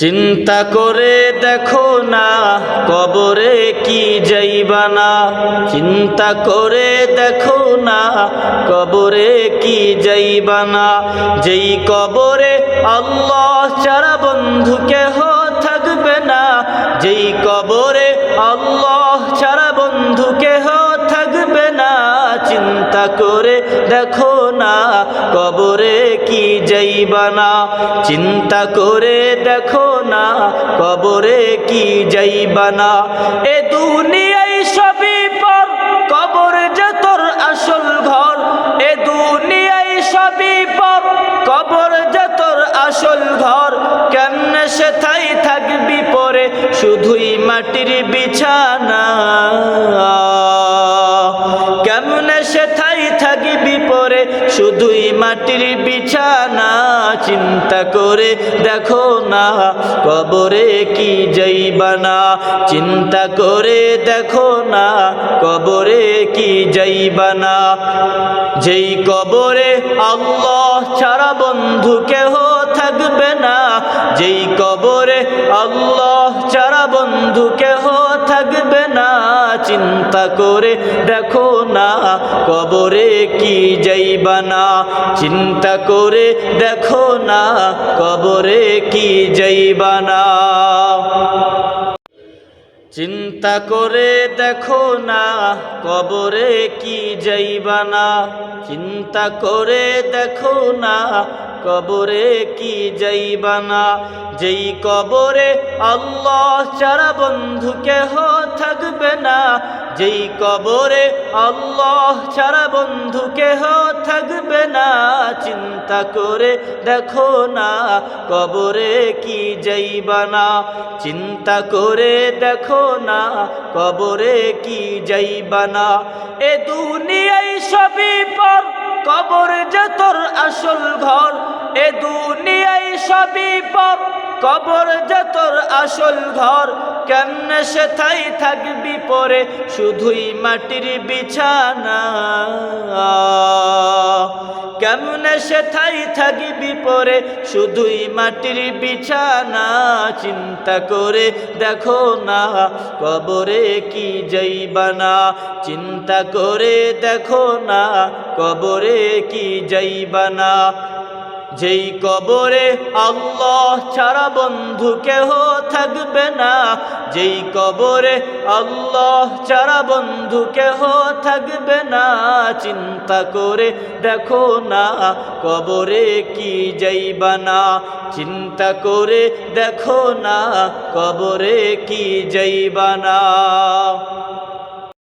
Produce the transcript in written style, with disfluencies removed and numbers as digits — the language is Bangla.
চিন্তা করে দেখো না কবরে কি যাইবা না, চিন্তা করে দেখো না কবরে কি যাইবা না। যেই কবরে আল্লাহ ছাড়া বন্ধু কেহ থাকবে না, যেই কবরে আল্লাহ ছাড়া বন্ধু কেহ থাকবে না। চিন্তা করে দেখো না কবরে কি যাইবা না, চিন্তা করে দেখো না কবরে কি যাইবা না। এ দুনিয়ায় সবই পর, কবর যে তোর আসল ঘর। এ দুনিয়ায় সবই পর, কবর যে তোর আসল ঘর। কেমনে সেথায় থাকবি পরে শুধুই মাটির বিছানা, কেমনে সেথায় থাকবি পরে শুধুই মাটির বিছানা। চিন্তা করে দেখো না কবরে কি যাইবা না, চিন্তা করে দেখো না কবরে কি যাইবা না। যেই কবরে আল্লাহ ছাড়া বন্ধু কেহ থাকবে না, যেই কবরে আল্লাহ ছাড়া বন্ধু কেহ থাকবে না। চিন্তা করে দেখো না কবরে কি যাইবা না, চিন্তা করে দেখো না কবরে কি যাইবা না। চিন্তা করে দেখো না কবরে কি যাইবা না, চিন্তা করে দেখো না কবরে কি যাইবা না। যেই কবরে আল্লাহ ছাড়া বন্ধু কেহ থাকবে না, যেই কবরে আল্লাহ ছাড়া বন্ধু কেহ থাকবে না। চিন্তা করে দেখো না কবরে কি যাইবা না, চিন্তা করে দেখো না কবরে কি যাইবা না। এ দুনিয়ায় সবই পর, কবর যে তোর আসল ঘর। এ দুনিয়ায় সবই পর, কবর যে তোর আসল ঘর। কেমনে সেথায় থাকবি পরে শুধুই মাটির বিছানা, কেমনে সেথায় থাকবি পরে শুধুই মাটির বিছানা। চিন্তা করে দেখো না কবরে কি যাইবা না, চিন্তা করে দেখো না কবরে কি যাইবা না। যেই কবরে আল্লাহ ছাড়া বন্ধু কেহ থাকবে না, যেই কবরে আল্লাহ ছাড়া বন্ধু কেহ থাকবে না। চিন্তা করে দেখো না কবরে কি যাইবা না, চিন্তা করে দেখো না কবরে কি যাইবা না।